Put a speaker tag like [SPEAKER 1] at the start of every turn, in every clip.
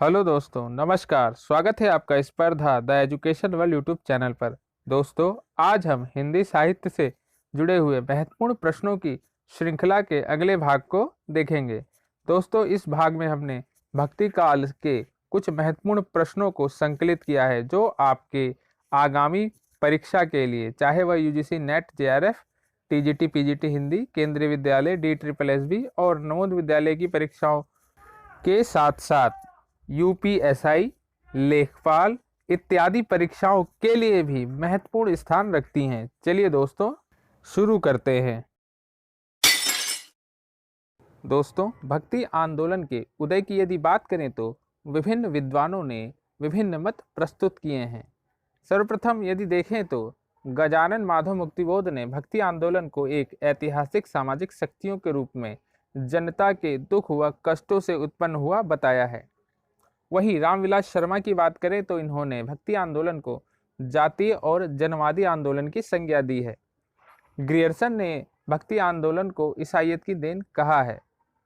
[SPEAKER 1] Hello दोस्तों, नमस्कार। स्वागत है आपका स्पर्धा the education world YouTube channel पर। दोस्तों, आज हम हिंदी साहित्य से जुड़े हुए महत्वपूर्ण प्रश्नों की श्रृंखला के अगले भाग को देखेंगे। दोस्तों, इस भाग में हमने भक्ति काल के कुछ महत्वपूर्ण प्रश्नों को संकलित किया है जो आपके आगामी परीक्षा के लिए, चाहे वह UGC net, JRF, TGT, PGT Hindi, केंद्रीय विद्यालय, DSSB और नवोदय विद्यालय की परीक्षाओं के साथ साथ यूपीएसआई, लेखपाल इत्यादि परीक्षाओं के लिए भी महत्वपूर्ण स्थान रखती हैं। चलिए दोस्तों, शुरू करते हैं। दोस्तों, भक्ति आंदोलन के उदय की यदि बात करें तो विभिन्न विद्वानों ने विभिन्न मत प्रस्तुत किए हैं। सर्वप्रथम यदि देखें तो गजानन माधव मुक्तिबोध ने भक्ति आंदोलन को एक ऐतिहासिक सामाजिक शक्तियों के रूप में जनता के दुख व कष्टों से उत्पन्न हुआ बताया है। वहीं रामविलास शर्मा की बात करें तो इन्होंने भक्ति आंदोलन को जातीय और जनवादी आंदोलन की संज्ञा दी है। ग्रियर्सन ने भक्ति आंदोलन को ईसाईयत की देन कहा है,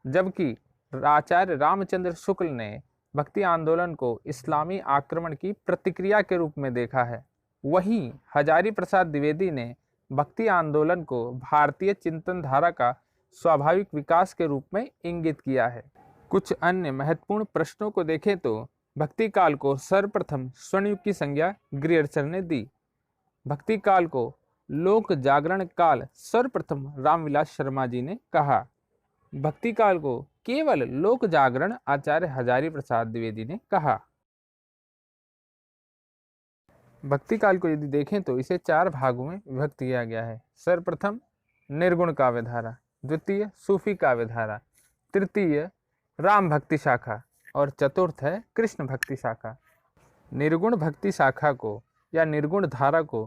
[SPEAKER 1] जबकि आचार्य रामचंद्र शुक्ल ने भक्ति आंदोलन को इस्लामी आक्रमण की प्रतिक्रिया के रूप में देखा है। वहीं हजारी प्रसाद द्विवेदी ने भक्ति आंदोलन को भारतीय चिंतन धारा का स्वाभाविक विकास के रूप में इंगित किया है। कुछ अन्य महत्वपूर्ण प्रश्नों को देखें तो भक्ति काल को सर्वप्रथम स्वर्णयुग की संज्ञा ग्रियर्सन ने दी। भक्ति काल को लोक जागरण काल सर्वप्रथम रामविलास शर्मा जी ने कहा। भक्ति काल को केवल लोक जागरण आचार्य हजारी प्रसाद द्विवेदी ने कहा। भक्ति काल को यदि देखें तो इसे 4 भागों में विभक्त किया गया है। सर्वप्रथम निर्गुण काव्य धारा, द्वितीय सूफी काव्य धारा, तृतीय राम भक्ति शाखा और चतुर्थ है कृष्ण भक्ति शाखा। निर्गुण भक्ति शाखा को या निर्गुण धारा को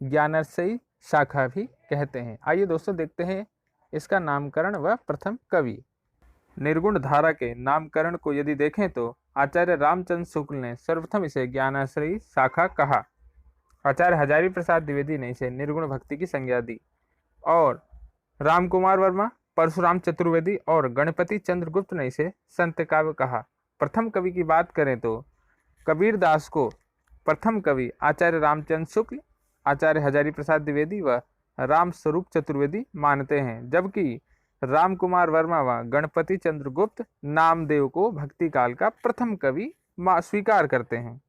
[SPEAKER 1] ज्ञानाश्रयी शाखा भी कहते हैं। आइए दोस्तों देखते हैं इसका नामकरण व प्रथम कवि। निर्गुण धारा के नामकरण को यदि देखें तो आचार्य रामचंद्र शुक्ल ने सर्वप्रथम इसे ज्ञानाश्रयी शाखा कहा। आचार्य हजारी प्रसाद द्विवेदी ने इसे निर्गुण भक्ति की संज्ञा दी और राम कुमार वर्मा, परशुराम चतुर्वेदी और गणपति चंद्रगुप्त ने इसे संत काव्य कहा। प्रथम कवि की बात करें तो कबीर दास को प्रथम कवि आचार्य रामचंद्र शुक्ल, आचार्य हजारी प्रसाद द्विवेदी व राम स्वरूप चतुर्वेदी मानते हैं, जबकि राम कुमार वर्मा व गणपति चंद्रगुप्त नामदेव को भक्ति काल का प्रथम कवि स्वीकार करते हैं।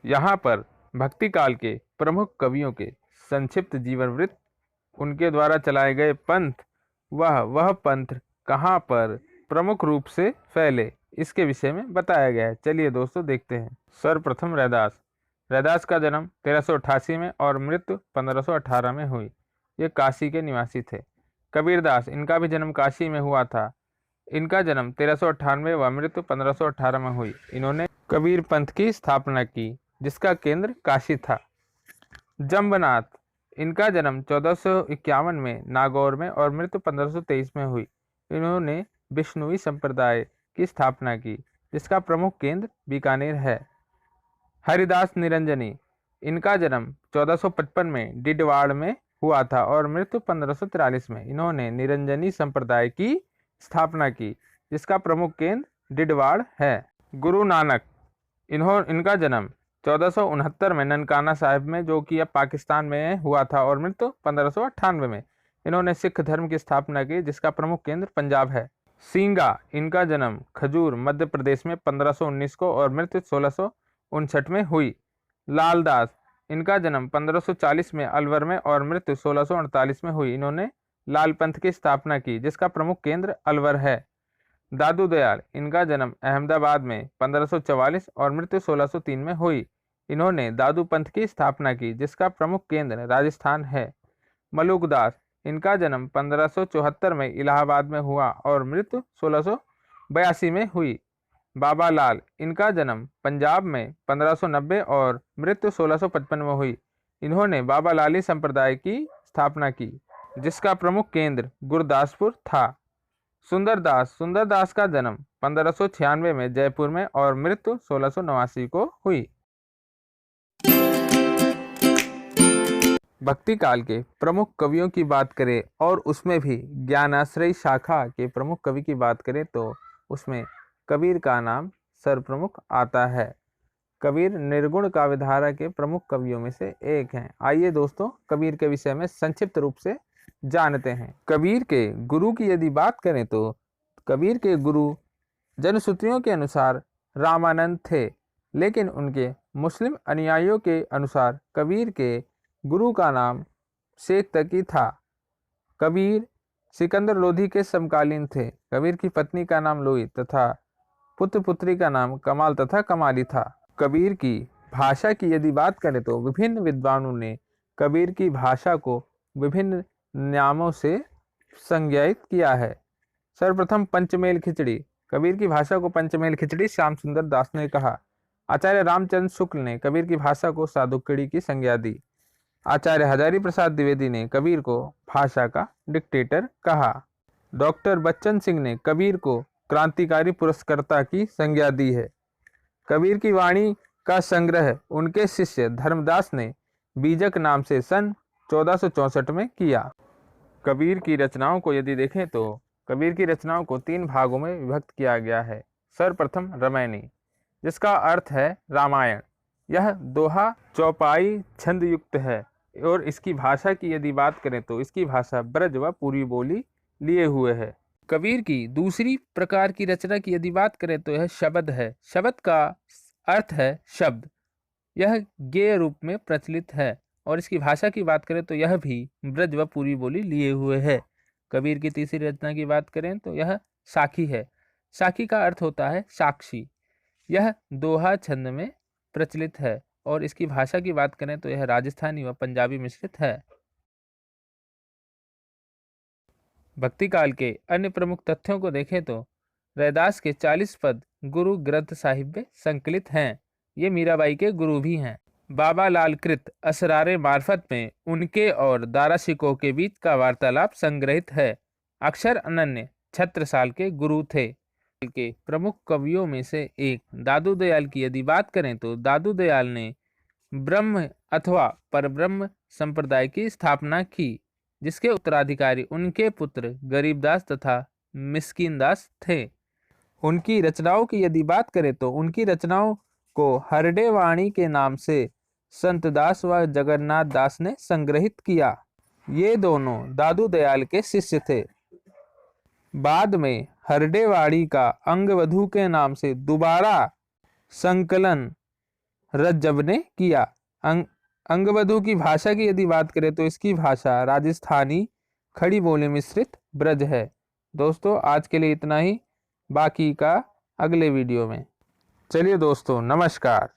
[SPEAKER 1] यहाँ पर भक्ति काल के प्रमुख कवियों के संक्षिप्त जीवन वृत्त, उनके द्वारा चलाए गए पंथ, वह पंथ कहाँ पर प्रमुख रूप से फैले, इसके विषय में बताया गया है। चलिए दोस्तों देखते हैं। सर्वप्रथम रैदास का जन्म 1388 में और मृत्यु 1518 में हुई। ये काशी के निवासी थे। कबीरदास, इनका भी जन्म काशी में हुआ था। इनका जन्म 1398 व मृत्यु 1518 में हुई। इन्होंने कबीर पंथ की स्थापना की जिसका केंद्र काशी था। जम्बनाथ, इनका जन्म 1451 में नागौर में और मृत्यु 1523 में हुई। इन्होंने विष्णुई संप्रदाय की स्थापना की जिसका प्रमुख केंद्र बीकानेर है। हरिदास निरंजनी, इनका जन्म 1455 में डिडवाड़ में हुआ था और मृत्यु 1543 में। इन्होंने निरंजनी संप्रदाय की स्थापना की जिसका प्रमुख केंद्र डिडवाड़ है। गुरु नानक, इनका जन्म 1469 में ननकाना साहिब में, जो कि अब पाकिस्तान में हुआ था, और मृत्यु 1598 में। इन्होंने सिख धर्म की स्थापना की जिसका प्रमुख केंद्र पंजाब है। सींगा, इनका जन्म खजूर मध्य प्रदेश में 1519 को और मृत्यु 1659 में हुई। लालदास, इनका जन्म 1540 में अलवर में और मृत्यु 1648 में हुई। इन्होंने लाल पंथ की स्थापना की जिसका प्रमुख केंद्र अलवर है। दादू दयाल, इनका जन्म अहमदाबाद में 1544 और मृत्यु 1603 में हुई। इन्होंने दादू पंथ की स्थापना की जिसका प्रमुख केंद्र राजस्थान है। मलुकदास, इनका जन्म 1574 में इलाहाबाद में हुआ और मृत्यु 1682 में हुई। बाबा लाल, इनका जन्म पंजाब में 1590 और मृत्यु 1655 में हुई। इन्होंने बाबा लाली संप्रदाय की स्थापना की जिसका प्रमुख केंद्र गुरदासपुर था। सुंदरदास का जन्म 1596 में जयपुर में और मृत्यु 1689 को हुई। भक्ति काल के प्रमुख कवियों की बात करें और उसमें भी ज्ञानाश्रयी शाखा के प्रमुख कवि की बात करें तो उसमें कबीर का नाम सर्वप्रमुख आता है। कबीर निर्गुण काव्यधारा के प्रमुख कवियों में से एक हैं। आइए दोस्तों कबीर के विषय में संक्षिप्त रूप से जानते हैं। कबीर के गुरु की यदि बात करें तो कबीर के गुरु जनश्रुतियों के अनुसार रामानंद थे, लेकिन उनके मुस्लिम अनुयायियों के अनुसार कबीर के गुरु का नाम शेख तकी था। कबीर सिकंदर लोधी के समकालीन थे। कबीर की पत्नी का नाम लोई तथा पुत्र पुत्री का नाम कमाल तथा कमाली था। कबीर की भाषा की यदि बात करें तो विभिन्न विद्वानों ने कबीर की भाषा को विभिन्न नामों से संज्ञायित किया है। सर्वप्रथम पंचमेल खिचड़ी। कबीर की भाषा को पंचमेल खिचड़ी श्याम सुंदर दास ने कहा। आचार्य रामचंद्र शुक्ल ने कबीर की भाषा को साधुकड़ी की संज्ञा दी। आचार्य हजारी प्रसाद द्विवेदी ने कबीर को भाषा का डिक्टेटर कहा। डॉक्टर बच्चन सिंह ने कबीर को क्रांतिकारी पुरस्कर्ता की संज्ञा दी है। कबीर की वाणी का संग्रह उनके शिष्य धर्मदास ने बीजक नाम से सन 1464 में किया। कबीर की रचनाओं को यदि देखें तो कबीर की रचनाओं को 3 भागों में विभक्त किया गया है। सर्वप्रथम रामायणी, जिसका अर्थ है रामायण। यह दोहा चौपाई छंद युक्त है और इसकी भाषा की यदि बात करें तो इसकी भाषा ब्रज व पूर्वी बोली लिए हुए है। कबीर की दूसरी प्रकार की रचना की यदि बात करें तो यह शब्द है। शब्द का अर्थ है शब्द। यह गेय रूप में प्रचलित है और इसकी भाषा की बात करें तो यह भी ब्रज व पूर्वी बोली लिए हुए है। कबीर की तीसरी रचना की बात करें तो यह साखी है। साखी का अर्थ होता है साक्षी। यह दोहा छंद में प्रचलित है और इसकी भाषा की बात करें तो यह राजस्थानी व पंजाबी मिश्रित है। भक्ति काल के अन्य प्रमुख तथ्यों को देखें तो रैदास के 40 पद गुरु ग्रंथ साहिब में संकलित हैं। ये मीराबाई के गुरु भी हैं। बाबा लाल कृत असरारे मार्फत में उनके और दारा सिकोह के बीच का वार्तालाप संग्रहित है। अक्षर अनन्य छत्रसाल के गुरु थे। के प्रमुख कवियों में से एक दादू दयाल की यदि बात करें तो दादू दयाल ने ब्रह्म अथवा परब्रह्म संप्रदाय की स्थापना की, जिसके उत्तराधिकारी उनके पुत्र गरीबदास तथा मिस्कीनदास थे। उनकी रचनाओं की यदि बात करें तो उनकी रचनाओं को हरडे वाणी के नाम से संतदास व जगन्नाथ दास ने संग्रहित किया। ये दोनों दादू दयाल के शिष्य थे। बाद में हरडेवाड़ी का अंगवधू के नाम से दोबारा संकलन रज्जब ने किया। अंगवधू की भाषा की यदि बात करें तो इसकी भाषा राजस्थानी खड़ी बोली मिश्रित ब्रज है। दोस्तों आज के लिए इतना ही, बाकी का अगले वीडियो में। चलिए दोस्तों, नमस्कार।